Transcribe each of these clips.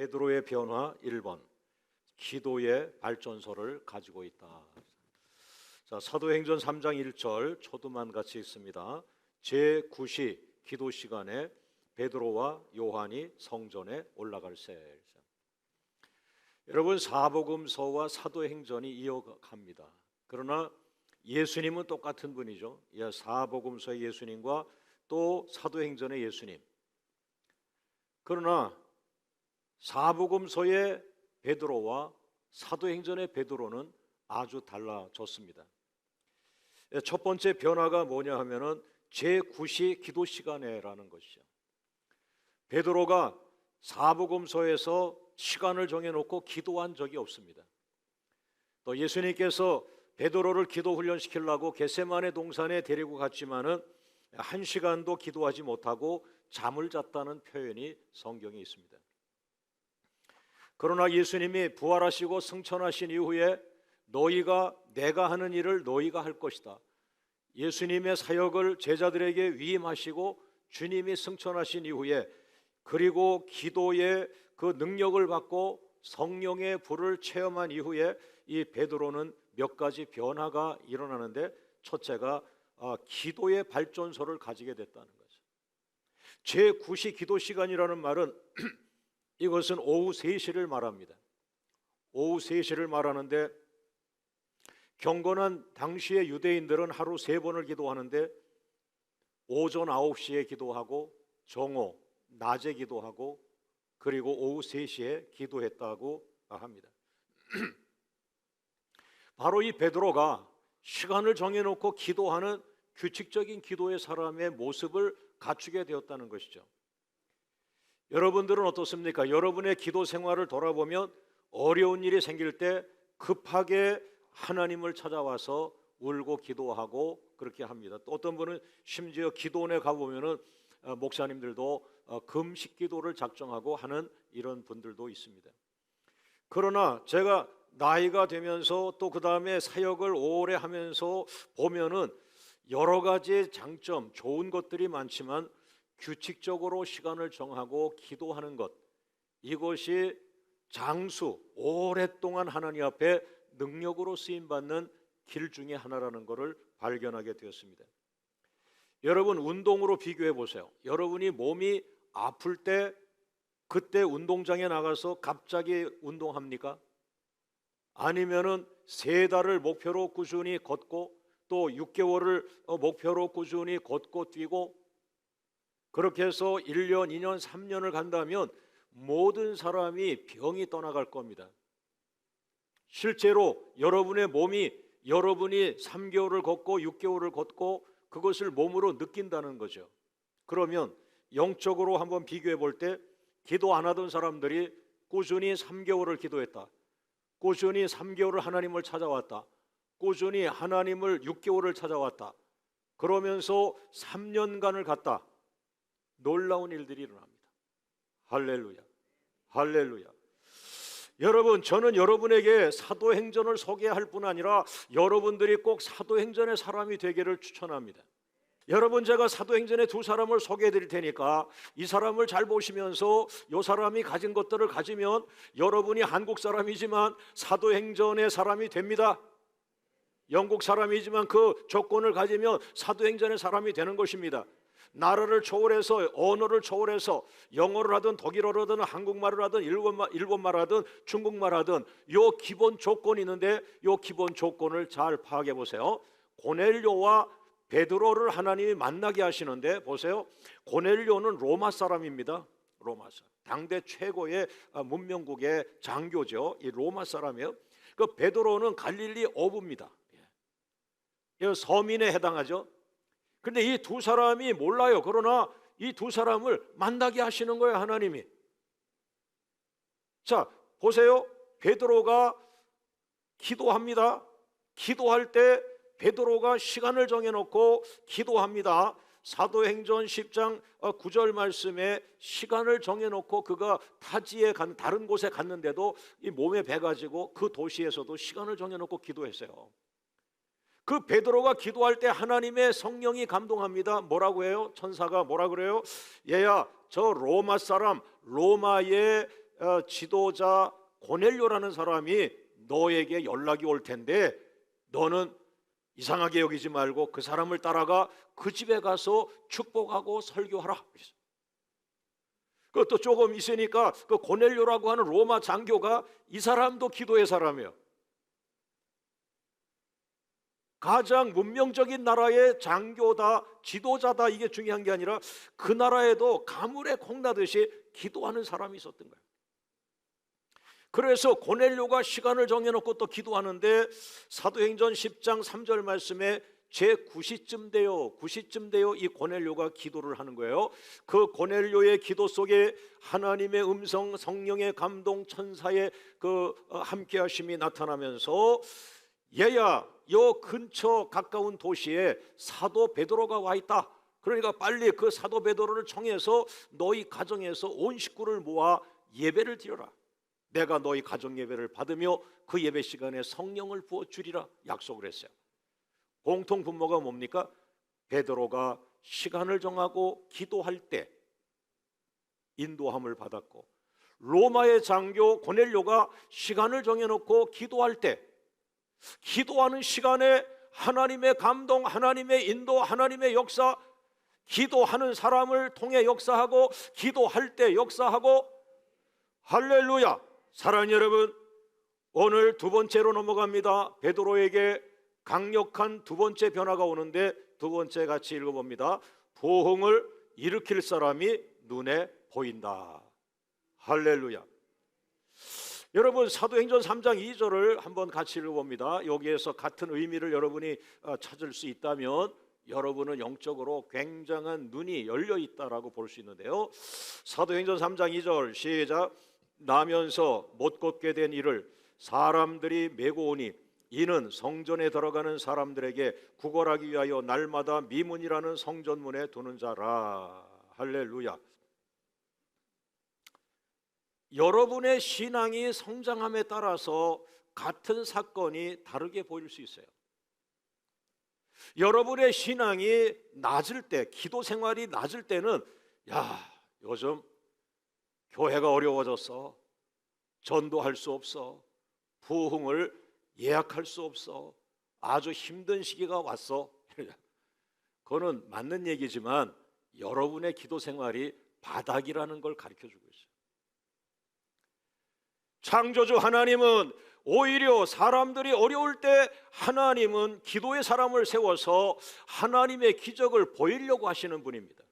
베드로의 변화 1번, 기도의 발전소를 가지고 있다. 자, 사도행전 3장 1절 초두만 같이 읽습니다. 제9시 기도 시간에 베드로와 요한이 성전에 올라갈세. 여러분, 사복음서와 사도행전이 이어갑니다. 그러나 예수님은 똑같은 분이죠. 사복음서의 예수님과 또 사도행전의 예수님. 그러나 사복음서의 베드로와 사도행전의 베드로는 아주 달라졌습니다. 첫 번째 변화가 뭐냐 하면은 제9시 기도 시간에라는 것이죠. 베드로가 사복음서에서 시간을 정해놓고 기도한 적이 없습니다. 또 예수님께서 베드로를 기도 훈련시키려고 겟세마네 동산에 데리고 갔지만은 1시간도 기도하지 못하고 잠을 잤다는 표현이 성경에 있습니다. 그러나 예수님이 부활하시고 승천하신 이후에 너희가 내가 하는 일을 너희가 할 것이다. 예수님의 사역을 제자들에게 위임하시고 주님이 승천하신 이후에, 그리고 기도의 그 능력을 받고 성령의 불을 체험한 이후에 이 베드로는 몇 가지 변화가 일어나는데, 첫째가 기도의 발전소를 가지게 됐다는 거죠. 제9시 기도 시간이라는 말은 이것은 오후 3시를 말합니다. 오후 3시를 말하는데, 경건한 당시의 유대인들은 하루 3번을 기도하는데 오전 9시에 기도하고 정오, 낮에 기도하고 그리고 오후 3시에 기도했다고 합니다. 바로 이 베드로가 시간을 정해놓고 기도하는 규칙적인 기도의 사람의 모습을 갖추게 되었다는 것이죠. 여러분들은 어떻습니까? 여러분의 기도 생활을 돌아보면 어려운 일이 생길 때 급하게 하나님을 찾아와서 울고 기도하고 그렇게 합니다. 또 어떤 분은 심지어 기도원에 가보면은 목사님들도 금식 기도를 작정하고 하는 이런 분들도 있습니다. 그러나 제가 나이가 되면서 또 그 다음에 사역을 오래 하면서 보면은 여러 가지 장점, 좋은 것들이 많지만 규칙적으로 시간을 정하고 기도하는 것, 이것이 장수, 오랫동안 하나님 앞에 능력으로 쓰임받는 길 중에 하나라는 것을 발견하게 되었습니다. 여러분, 운동으로 비교해 보세요. 여러분이 몸이 아플 때 그때 운동장에 나가서 갑자기 운동합니까? 아니면은 3달을 목표로 꾸준히 걷고 또 6개월을 목표로 꾸준히 걷고 뛰고, 그렇게 해서 1년, 2년, 3년을 간다면 모든 사람이 병이 떠나갈 겁니다. 실제로 여러분의 몸이 여러분이 3개월을 걷고 6개월을 걷고 그것을 몸으로 느낀다는 거죠. 그러면 영적으로 한번 비교해 볼 때 기도 안 하던 사람들이 꾸준히 3개월을 기도했다, 꾸준히 3개월을 하나님을 찾아왔다, 꾸준히 하나님을 6개월을 찾아왔다, 그러면서 3년간을 갔다, 놀라운 일들이 일어납니다. 할렐루야, 할렐루야. 여러분, 저는 여러분에게 사도행전을 소개할 뿐 아니라 여러분들이 꼭 사도행전의 사람이 되기를 추천합니다. 여러분, 제가 사도행전의 2사람을 소개해 드릴 테니까 이 사람을 잘 보시면서 이 사람이 가진 것들을 가지면 여러분이 한국 사람이지만 사도행전의 사람이 됩니다. 영국 사람이지만 그 조건을 가지면 사도행전의 사람이 되는 것입니다. 나라를 초월해서, 언어를 초월해서 영어를 하든 독일어를 하든 한국말을 하든 일본말 하든 중국말 하든 요 기본 조건이 있는데 요 기본 조건을 잘 파악해 보세요. 고넬료와 베드로를 하나님이 만나게 하시는데, 보세요. 고넬료는 로마 사람입니다. 로마 사람, 당대 최고의 문명국의 장교죠. 이 로마 사람이에요. 그 베드로는 갈릴리 어부입니다. 서민에 해당하죠. 근데 이 2사람이 몰라요. 그러나 이 2사람을 만나게 하시는 거예요, 하나님이. 자, 보세요. 베드로가 기도합니다. 기도할 때 베드로가 시간을 정해놓고 기도합니다. 사도행전 10장 9절 말씀에 시간을 정해놓고 그가 타지에 다른 곳에 갔는데도 이 몸에 배 가지고 그 도시에서도 시간을 정해놓고 기도했어요. 그 베드로가 기도할 때 하나님의 성령이 감동합니다. 뭐라고 해요? 천사가 뭐라 그래요? 얘야, 저 로마 사람, 로마의 지도자 고넬료라는 사람이 너에게 연락이 올 텐데 너는 이상하게 여기지 말고 그 사람을 따라가 그 집에 가서 축복하고 설교하라. 그것도 조금 있으니까 그 고넬료라고 하는 로마 장교가 이 사람도 기도의 사람이에요. 가장 문명적인 나라의 장교다, 지도자다, 이게 중요한 게 아니라 그 나라에도 가물에 콩나듯이 기도하는 사람이 있었던 거예요. 그래서 고넬료가 시간을 정해놓고 또 기도하는데 사도행전 10장 3절 말씀에 제9시쯤 돼요. 9시쯤 돼요. 이 고넬료가 기도를 하는 거예요. 그 고넬료의 기도 속에 하나님의 음성, 성령의 감동, 천사의 그 함께 하심이 나타나면서 얘야, 요 근처 가까운 도시에 사도 베드로가 와 있다. 그러니까 빨리 그 사도 베드로를 청해서 너희 가정에서 온 식구를 모아 예배를 드려라. 내가 너희 가정 예배를 받으며 그 예배 시간에 성령을 부어 주리라 약속을 했어요. 공통 분모가 뭡니까? 베드로가 시간을 정하고 기도할 때 인도함을 받았고, 로마의 장교 고넬료가 시간을 정해놓고 기도할 때 기도하는 시간에 하나님의 감동, 하나님의 인도, 하나님의 역사, 기도하는 사람을 통해 역사하고 기도할 때 역사하고. 할렐루야. 사랑하는 여러분, 오늘 두 번째로 넘어갑니다. 베드로에게 강력한 두 번째 변화가 오는데 두 번째 같이 읽어봅니다. 부흥을 일으킬 사람이 눈에 보인다. 할렐루야. 여러분, 사도행전 3장 2절을 한번 같이 읽어봅니다. 여기에서 같은 의미를 여러분이 찾을 수 있다면 여러분은 영적으로 굉장한 눈이 열려 있다라고 볼 수 있는데요. 사도행전 3장 2절 시작. 나면서 못 걷게 된 이를 사람들이 메고 오니 이는 성전에 들어가는 사람들에게 구걸하기 위하여 날마다 미문이라는 성전문에 두는 자라. 할렐루야. 여러분의 신앙이 성장함에 따라서 같은 사건이 다르게 보일 수 있어요. 여러분의 신앙이 낮을 때, 기도 생활이 낮을 때는 야, 요즘 교회가 어려워졌어, 전도할 수 없어, 부흥을 예약할 수 없어, 아주 힘든 시기가 왔어. 그거는 맞는 얘기지만 여러분의 기도 생활이 바닥이라는 걸 가르쳐주고 있어요. 창조주 하나님은 오히려 사람들이 어려울 때 하나님은 기도의 사람을 세워서 하나님의 기적을 보이려고 하시는 분입니다.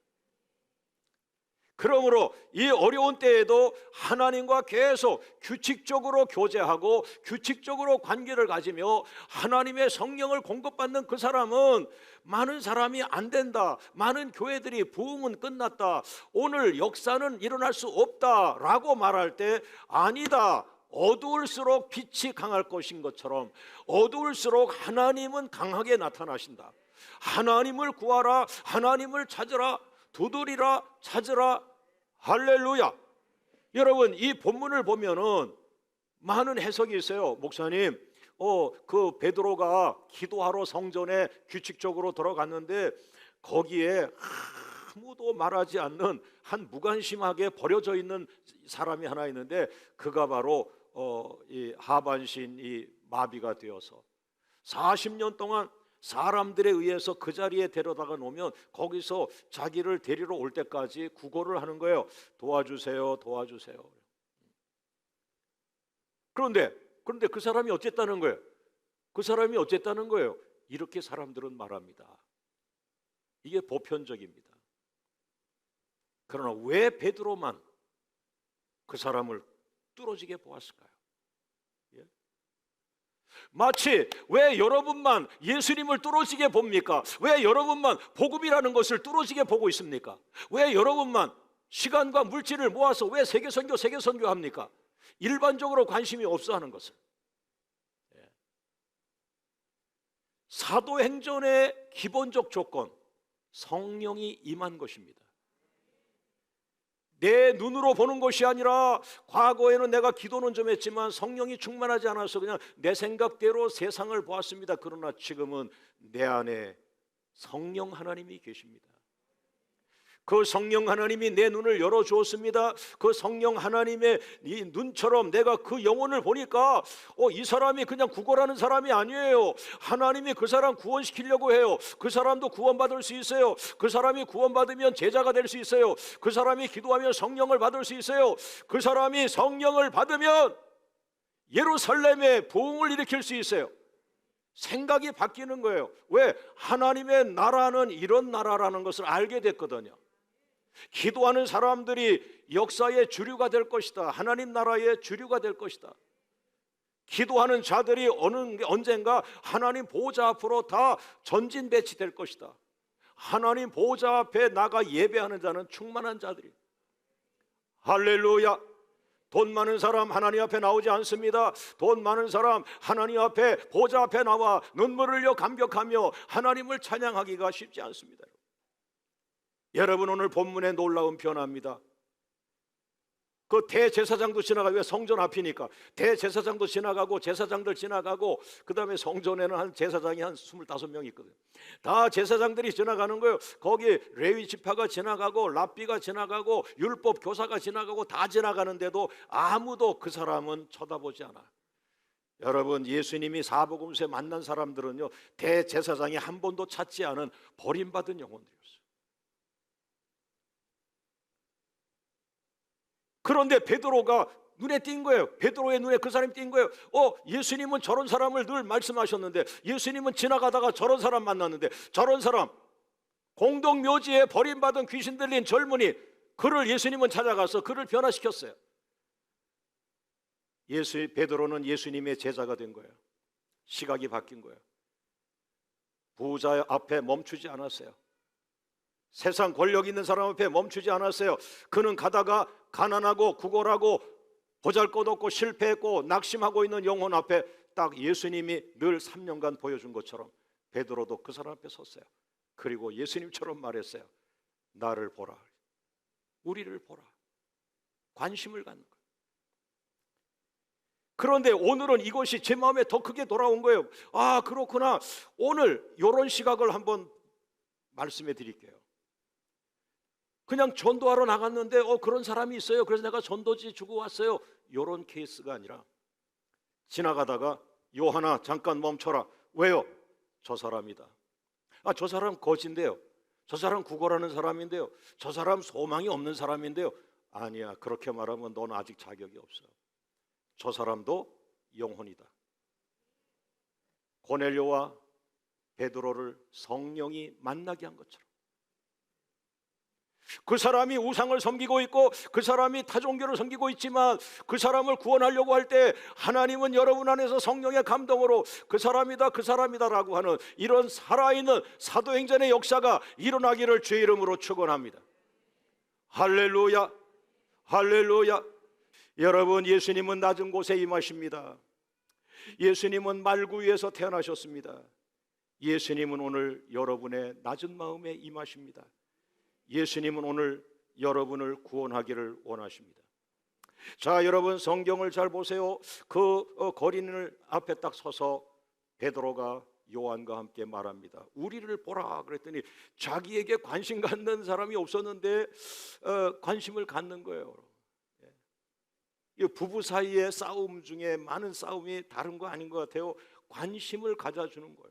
그러므로 이 어려운 때에도 하나님과 계속 규칙적으로 교제하고 규칙적으로 관계를 가지며 하나님의 성령을 공급받는 그 사람은 많은 사람이 안 된다, 많은 교회들이 부흥은 끝났다, 오늘 역사는 일어날 수 없다라고 말할 때 아니다, 어두울수록 빛이 강할 것인 것처럼 어두울수록 하나님은 강하게 나타나신다. 하나님을 구하라, 하나님을 찾으라, 두드리라, 찾으라. 할렐루야. 여러분, 이 본문을 보면은 많은 해석이 있어요. 목사님, 그 베드로가 기도하러 성전에 규칙적으로 들어갔는데 거기에 아무도 말하지 않는 한 무관심하게 버려져 있는 사람이 하나 있는데 그가 바로 이 하반신이 마비가 되어서 40년 동안 사람들에 의해서 그 자리에 데려다가 놓으면 거기서 자기를 데리러 올 때까지 구걸을 하는 거예요. 도와주세요, 도와주세요. 그런데 그 사람이 어쨌다는 거예요? 그 사람이 어쨌다는 거예요? 이렇게 사람들은 말합니다. 이게 보편적입니다. 그러나 왜 베드로만 그 사람을 뚫어지게 보았을까요? 예? 마치 왜 여러분만 예수님을 뚫어지게 봅니까? 왜 여러분만 복음이라는 것을 뚫어지게 보고 있습니까? 왜 여러분만 시간과 물질을 모아서 왜 세계선교 합니까? 일반적으로 관심이 없어 하는 것을. 예. 사도행전의 기본적 조건, 성령이 임한 것입니다. 내 눈으로 보는 것이 아니라 과거에는 내가 기도는 좀 했지만 성령이 충만하지 않아서 그냥 내 생각대로 세상을 보았습니다. 그러나 지금은 내 안에 성령 하나님이 계십니다. 그 성령 하나님이 내 눈을 열어주었습니다. 그 성령 하나님의 이 눈처럼 내가 그 영혼을 보니까 이 사람이 그냥 구걸하는 사람이 아니에요. 하나님이 그 사람 구원시키려고 해요. 그 사람도 구원받을 수 있어요. 그 사람이 구원받으면 제자가 될 수 있어요. 그 사람이 기도하면 성령을 받을 수 있어요. 그 사람이 성령을 받으면 예루살렘에 부흥을 일으킬 수 있어요. 생각이 바뀌는 거예요. 왜? 하나님의 나라는 이런 나라라는 것을 알게 됐거든요. 기도하는 사람들이 역사의 주류가 될 것이다. 하나님 나라의 주류가 될 것이다. 기도하는 자들이 언젠가 하나님 보호자 앞으로 다 전진 배치될 것이다. 하나님 보호자 앞에 나가 예배하는 자는 충만한 자들이. 할렐루야. 돈 많은 사람 하나님 앞에 나오지 않습니다. 돈 많은 사람 하나님 앞에 보호자 앞에 나와 눈물을 흘려 감격하며 하나님을 찬양하기가 쉽지 않습니다. 여러분, 오늘 본문에 놀라운 변화입니다. 그 대제사장도 지나가고, 왜? 성전 앞이니까 대제사장도 지나가고 제사장들 지나가고, 그 다음에 성전에는 한 제사장이 한 25명 있거든요. 다 제사장들이 지나가는 거예요. 거기 레위 지파가 지나가고 랍비가 지나가고 율법 교사가 지나가고 다 지나가는데도 아무도 그 사람은 쳐다보지 않아. 여러분, 예수님이 사복음서에 만난 사람들은요, 대제사장이 한 번도 찾지 않은 버림받은 영혼들이었어요. 그런데 베드로가 눈에 띈 거예요. 베드로의 눈에 그 사람이 띈 거예요. 예수님은 저런 사람을 늘 말씀하셨는데, 예수님은 지나가다가 저런 사람 만났는데, 저런 사람, 공동묘지에 버림받은 귀신 들린 젊은이, 그를 예수님은 찾아가서 그를 변화시켰어요. 베드로는 예수님의 제자가 된 거예요. 시각이 바뀐 거예요. 부자 앞에 멈추지 않았어요. 세상 권력 있는 사람 앞에 멈추지 않았어요. 그는 가다가 가난하고 구걸하고 보잘것없고 실패했고 낙심하고 있는 영혼 앞에 딱 예수님이 늘 3년간 보여준 것처럼 베드로도 그 사람 앞에 섰어요. 그리고 예수님처럼 말했어요. 나를 보라, 우리를 보라. 관심을 갖는 거예요. 그런데 오늘은 이것이 제 마음에 더 크게 돌아온 거예요. 아, 그렇구나. 오늘 이런 시각을 한번 말씀해 드릴게요. 그냥 전도하러 나갔는데 그런 사람이 있어요. 그래서 내가 전도지 주고 왔어요. 이런 케이스가 아니라, 지나가다가 요하나 잠깐 멈춰라. 왜요? 저 사람이다. 저 사람 거지인데요. 저 사람 구걸하는 사람인데요. 저 사람 소망이 없는 사람인데요. 아니야, 그렇게 말하면 넌 아직 자격이 없어. 저 사람도 영혼이다. 고넬료와 베드로를 성령이 만나게 한 것처럼, 그 사람이 우상을 섬기고 있고 그 사람이 타종교를 섬기고 있지만 그 사람을 구원하려고 할 때 하나님은 여러분 안에서 성령의 감동으로 그 사람이다, 그 사람이다라고 하는 이런 살아있는 사도행전의 역사가 일어나기를 주의 이름으로 축원합니다. 할렐루야, 할렐루야. 여러분, 예수님은 낮은 곳에 임하십니다. 예수님은 말구 위에서 태어나셨습니다. 예수님은 오늘 여러분의 낮은 마음에 임하십니다. 예수님은 오늘 여러분을 구원하기를 원하십니다. 자, 여러분, 성경을 잘 보세요. 그 거린을 앞에 딱 서서 베드로가 요한과 함께 말합니다. 우리를 보라 그랬더니 자기에게 관심 갖는 사람이 없었는데 관심을 갖는 거예요. 이 부부 사이의 싸움 중에 많은 싸움이 다른 거 아닌 것 같아요. 관심을 가져주는 거예요.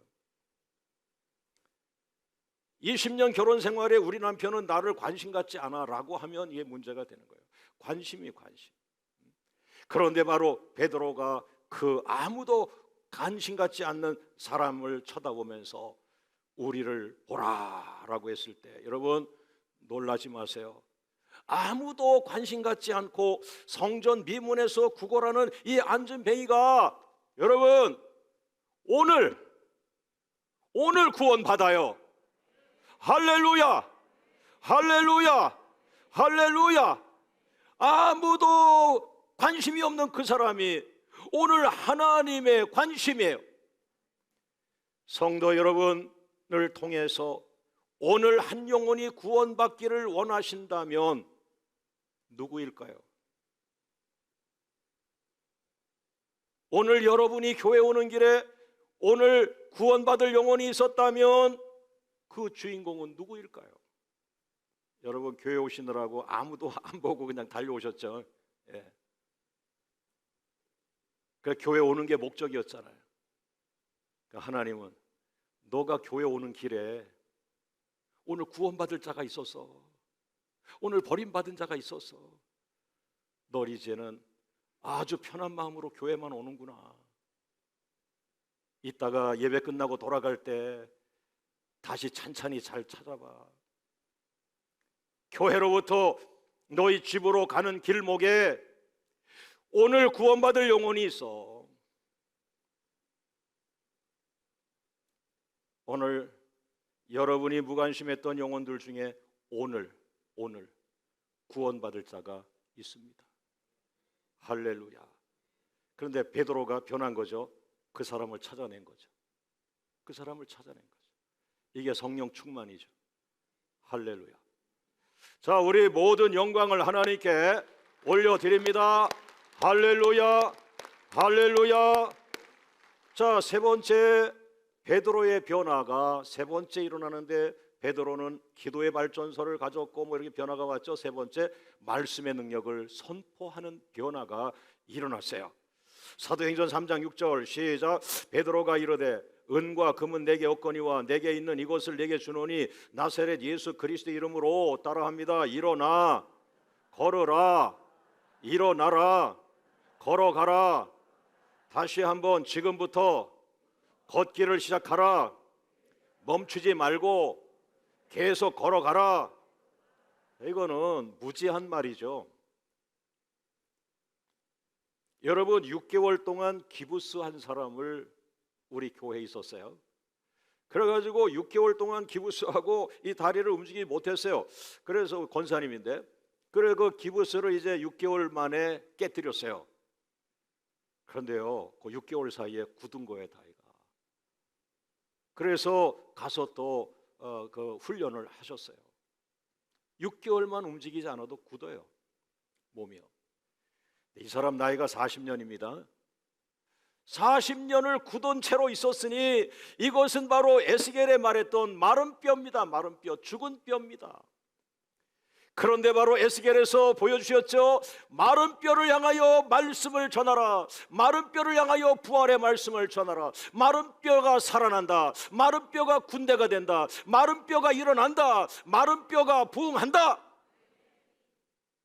20년 결혼 생활에 우리 남편은 나를 관심 갖지 않아 라고 하면 이게 문제가 되는 거예요. 관심이 관심. 그런데 바로 베드로가 그 아무도 관심 갖지 않는 사람을 쳐다보면서 우리를 보라 라고 했을 때, 여러분 놀라지 마세요. 아무도 관심 갖지 않고 성전 미문에서 구걸하는 이 안전뱅이가 여러분 오늘 구원받아요. 할렐루야, 할렐루야, 할렐루야. 아무도 관심이 없는 그 사람이 오늘 하나님의 관심이에요. 성도 여러분을 통해서 오늘 한 영혼이 구원받기를 원하신다면 누구일까요? 오늘 여러분이 교회 오는 길에 오늘 구원받을 영혼이 있었다면 그 주인공은 누구일까요? 여러분 교회 오시느라고 아무도 안 보고 그냥 달려오셨죠. 예. 그 교회 오는 게 목적이었잖아요. 그러니까 하나님은 너가 교회 오는 길에 오늘 구원받을 자가 있었어, 오늘 버림받은 자가 있었어, 널 이제는 아주 편한 마음으로 교회만 오는구나. 이따가 예배 끝나고 돌아갈 때 다시 찬찬히 잘 찾아봐. 교회로부터 너희 집으로 가는 길목에 오늘 구원받을 영혼이 있어. 오늘 여러분이 무관심했던 영혼들 중에 오늘 구원받을 자가 있습니다. 할렐루야. 그런데 베드로가 변한 거죠. 그 사람을 찾아낸 거죠. 그 사람을 찾아낸 거죠. 이게 성령 충만이죠. 할렐루야. 자, 우리 모든 영광을 하나님께 올려드립니다. 할렐루야, 할렐루야. 자, 세 번째 베드로의 변화가 세 번째 일어나는데, 베드로는 기도의 발전소를 가졌고 뭐 이렇게 변화가 왔죠. 세 번째, 말씀의 능력을 선포하는 변화가 일어났어요. 사도행전 3장 6절 시작. 베드로가 이르되 은과 금은 내게 없거니와 내게 있는 이것을 내게 주노니 나사렛 예수 그리스도 이름으로 따라합니다. 일어나 걸어라, 일어나라, 걸어가라. 다시 한번 지금부터 걷기를 시작하라. 멈추지 말고 계속 걸어가라. 이거는 무지한 말이죠. 여러분, 6개월 동안 기부스 한 사람을 우리 교회에 있었어요. 그래가지고 6개월 동안 기부스하고 이 다리를 움직이지 못했어요. 그래서 권사님인데, 그래 그 기부스를 이제 6개월 만에 깨뜨렸어요. 그런데요, 그 6개월 사이에 굳은 거예요, 다리가. 그래서 가서 또 그 훈련을 하셨어요. 6개월만 움직이지 않아도 굳어요, 몸이요. 이 사람 나이가 40년입니다. 40년을 굳은 채로 있었으니 이것은 바로 에스겔에 말했던 마른 뼈입니다. 마른 뼈, 죽은 뼈입니다. 그런데 바로 에스겔에서 보여주셨죠. 마른 뼈를 향하여 말씀을 전하라. 마른 뼈를 향하여 부활의 말씀을 전하라. 마른 뼈가 살아난다. 마른 뼈가 군대가 된다. 마른 뼈가 일어난다. 마른 뼈가 부흥한다.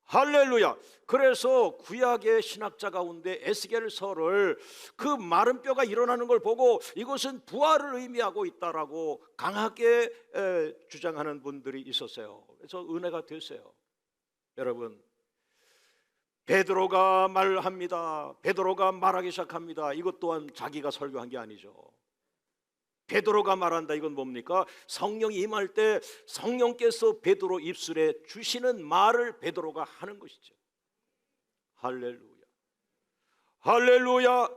할렐루야. 그래서 구약의 신학자 가운데 에스겔서를 그 마른 뼈가 일어나는 걸 보고 이것은 부활을 의미하고 있다라고 강하게 주장하는 분들이 있었어요. 그래서 은혜가 됐어요. 여러분, 베드로가 말합니다. 베드로가 말하기 시작합니다. 이것 또한 자기가 설교한 게 아니죠. 베드로가 말한다. 이건 뭡니까? 성령이 임할 때 성령께서 베드로 입술에 주시는 말을 베드로가 하는 것이죠. 할렐루야, 할렐루야.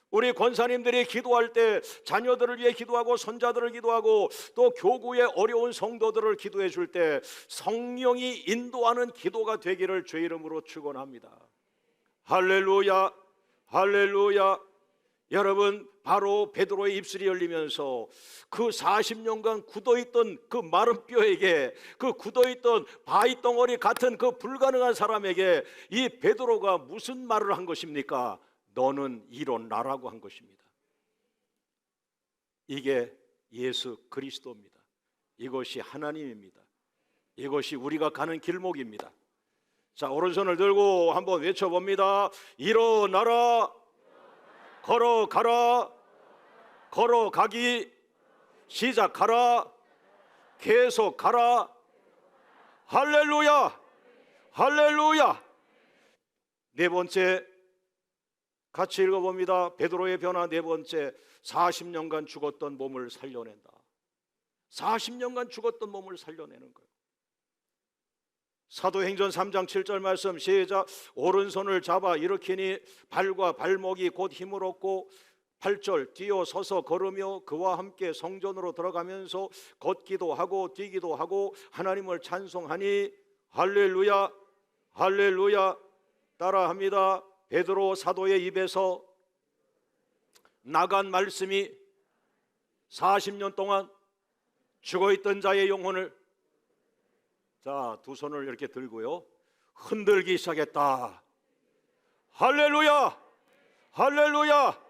우리 권사님들이 기도할 때 자녀들을 위해 기도하고 손자들을 기도하고 또 교구의 어려운 성도들을 기도해 줄 때 성령이 인도하는 기도가 되기를 주의 이름으로 축원합니다. 할렐루야, 할렐루야. 여러분, 바로 베드로의 입술이 열리면서 그 40년간 굳어있던 그 마른 뼈에게, 그 굳어있던 바위덩어리 같은 그 불가능한 사람에게 이 베드로가 무슨 말을 한 것입니까? 너는 일어나라고 한 것입니다. 이게 예수 그리스도입니다. 이것이 하나님입니다. 이것이 우리가 가는 길목입니다. 자, 오른손을 들고 한번 외쳐봅니다. 일어나라, 걸어가라, 걸어가기 시작하라, 계속 가라. 할렐루야, 할렐루야. 네 번째, 같이 읽어봅니다. 베드로의 변화 네 번째, 40년간 죽었던 몸을 살려낸다. 40년간 죽었던 몸을 살려내는 거예요. 사도행전 3장 7절 말씀 시작. 오른손을 잡아 일으키니 발과 발목이 곧 힘을 얻고 8절 뛰어 서서 걸으며 그와 함께 성전으로 들어가면서 걷기도 하고 뛰기도 하고 하나님을 찬송하니. 할렐루야, 할렐루야. 따라합니다. 베드로 사도의 입에서 나간 말씀이 40년 동안 죽어있던 자의 영혼을 자, 두 손을 이렇게 들고요, 흔들기 시작했다. 할렐루야, 할렐루야.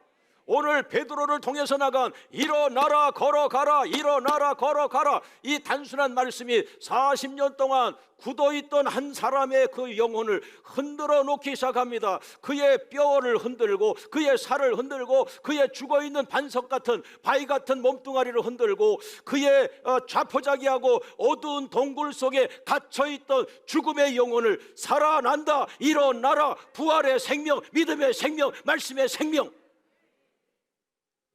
오늘 베드로를 통해서 나간 일어나라 걸어가라, 일어나라 걸어가라, 이 단순한 말씀이 40년 동안 굳어있던 한 사람의 그 영혼을 흔들어 놓기 시작합니다. 그의 뼈를 흔들고, 그의 살을 흔들고, 그의 죽어있는 반석 같은, 바위 같은 몸뚱아리를 흔들고, 그의 좌포자기하고 어두운 동굴 속에 갇혀있던 죽음의 영혼을 살아난다, 일어나라, 부활의 생명, 믿음의 생명, 말씀의 생명.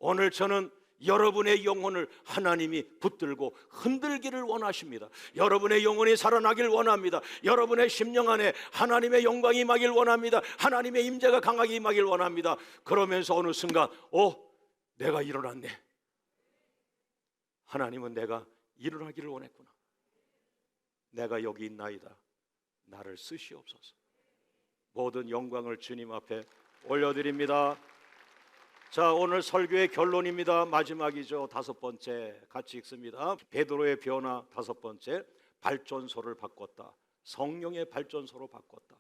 오늘 저는 여러분의 영혼을 하나님이 붙들고 흔들기를 원하십니다. 여러분의 영혼이 살아나길 원합니다. 여러분의 심령 안에 하나님의 영광이 임하길 원합니다. 하나님의 임재가 강하게 임하길 원합니다. 그러면서 어느 순간 내가 일어났네. 하나님은 내가 일어나기를 원했구나. 내가 여기 있나이다. 나를 쓰시옵소서. 모든 영광을 주님 앞에 올려드립니다. 자, 오늘 설교의 결론입니다. 마지막이죠. 5번째 같이 읽습니다. 베드로의 변화 5번째, 발전소를 바꿨다. 성령의 발전소로 바꿨다.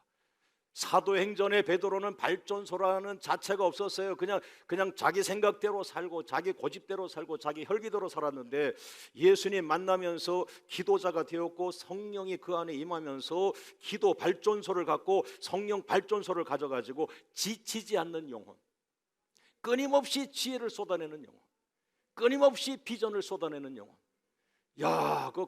사도행전의 베드로는 발전소라는 자체가 없었어요. 그냥 자기 생각대로 살고, 자기 고집대로 살고, 자기 혈기대로 살았는데, 예수님 만나면서 기도자가 되었고, 성령이 그 안에 임하면서 기도 발전소를 갖고, 성령 발전소를 가져가지고 지치지 않는 영혼, 끊임없이 지혜를 쏟아내는 영혼, 끊임없이 비전을 쏟아내는 영혼. 야, 그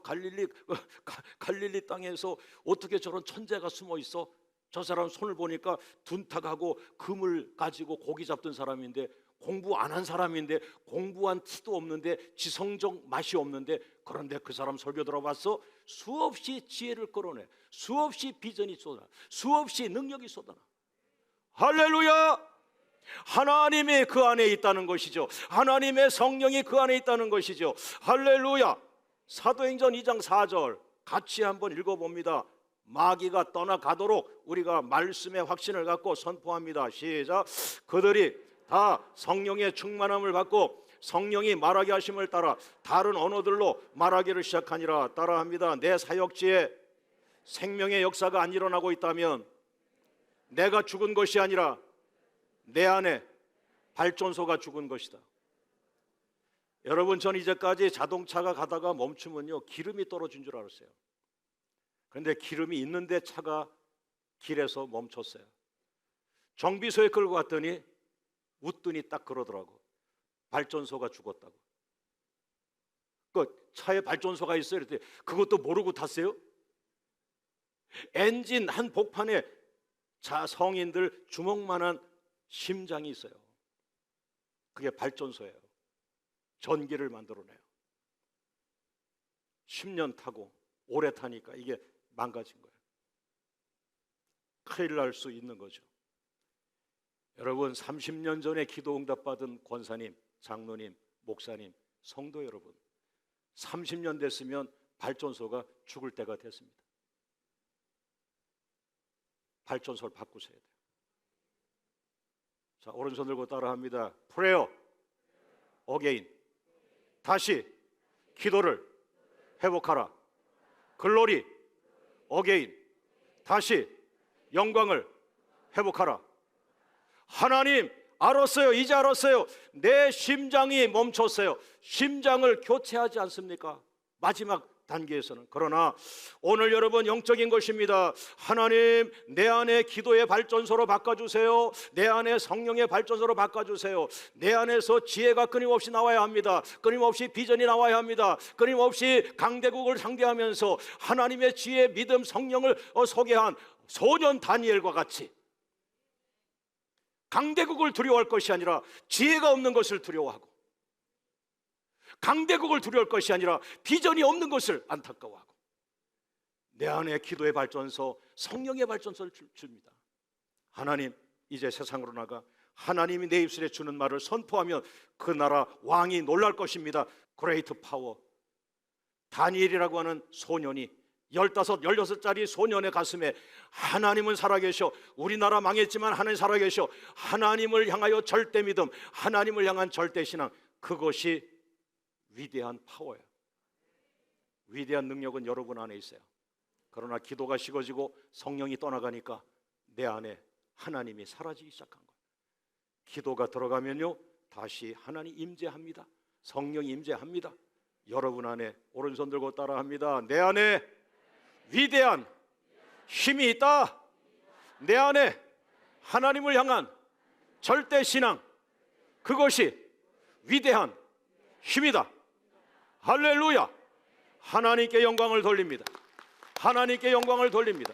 갈릴리 땅에서 어떻게 저런 천재가 숨어 있어? 저 사람 손을 보니까 둔탁하고 금을 가지고 고기 잡던 사람인데, 공부 안 한 사람인데, 공부한 티도 없는데, 지성적 맛이 없는데, 그런데 그 사람 설교 들어봤어? 수없이 지혜를 끌어내, 수없이 비전이 쏟아나, 수없이 능력이 쏟아나. 할렐루야! 하나님이 그 안에 있다는 것이죠. 하나님의 성령이 그 안에 있다는 것이죠. 할렐루야. 사도행전 2장 4절 같이 한번 읽어봅니다. 마귀가 떠나가도록 우리가 말씀의 확신을 갖고 선포합니다. 시작. 그들이 다 성령의 충만함을 받고 성령이 말하게 하심을 따라 다른 언어들로 말하기를 시작하니라. 따라합니다. 내 사역지에 생명의 역사가 안 일어나고 있다면 내가 죽은 것이 아니라 내 안에 발전소가 죽은 것이다. 여러분, 전 이제까지 자동차가 가다가 멈추면요, 기름이 떨어진 줄 알았어요. 그런데 기름이 있는데 차가 길에서 멈췄어요. 정비소에 끌고 갔더니 웃더니 딱 그러더라고. 발전소가 죽었다고. 그 차에 발전소가 있어요. 그랬더니 그것도 모르고 탔어요. 엔진 한 복판에 성인들 주먹만한 심장이 있어요. 그게 발전소예요. 전기를 만들어내요. 10년 타고 오래 타니까 이게 망가진 거예요. 큰일 날 수 있는 거죠. 여러분, 30년 전에 기도 응답받은 권사님, 장로님, 목사님, 성도 여러분, 30년 됐으면 발전소가 죽을 때가 됐습니다. 발전소를 바꾸셔야 돼요. 자, 오른손 들고 따라합니다. Prayer again. 다시 기도를 회복하라. 글로리 again. 다시 영광을 회복하라. 하나님, 알았어요. 이제 알았어요. 내 심장이 멈췄어요. 심장을 교체하지 않습니까? 마지막 단계에서는. 그러나 오늘 여러분, 영적인 것입니다. 하나님, 내 안에 기도의 발전소로 바꿔주세요. 내 안에 성령의 발전소로 바꿔주세요. 내 안에서 지혜가 끊임없이 나와야 합니다. 끊임없이 비전이 나와야 합니다. 끊임없이 강대국을 상대하면서 하나님의 지혜, 믿음, 성령을 소개한 소년 다니엘과 같이 강대국을 두려워할 것이 아니라 지혜가 없는 것을 두려워하고, 강대국을 두려워할 것이 아니라 비전이 없는 것을 안타까워하고, 내 안에 기도의 발전소, 성령의 발전소를 줍니다. 하나님, 이제 세상으로 나가 하나님이 내 입술에 주는 말을 선포하면 그 나라 왕이 놀랄 것입니다. 그레이트 파워. 다니엘이라고 하는 소년이 15, 16짜리 소년의 가슴에 하나님은 살아계셔, 우리나라 망했지만 하나님 살아계셔, 하나님을 향하여 절대 믿음, 하나님을 향한 절대 신앙, 그것이 위대한 파워예요. 위대한 능력은 여러분 안에 있어요. 그러나 기도가 식어지고 성령이 떠나가니까 내 안에 하나님이 사라지기 시작한 거예요. 기도가 들어가면요 다시 하나님 임재합니다. 성령이 임재합니다. 여러분 안에 오른손 들고 따라합니다. 내 안에 위대한 힘이 있다. 내 안에 하나님을 향한 절대 신앙, 그것이 위대한 힘이다. 할렐루야. 하나님께 영광을 돌립니다. 하나님께 영광을 돌립니다.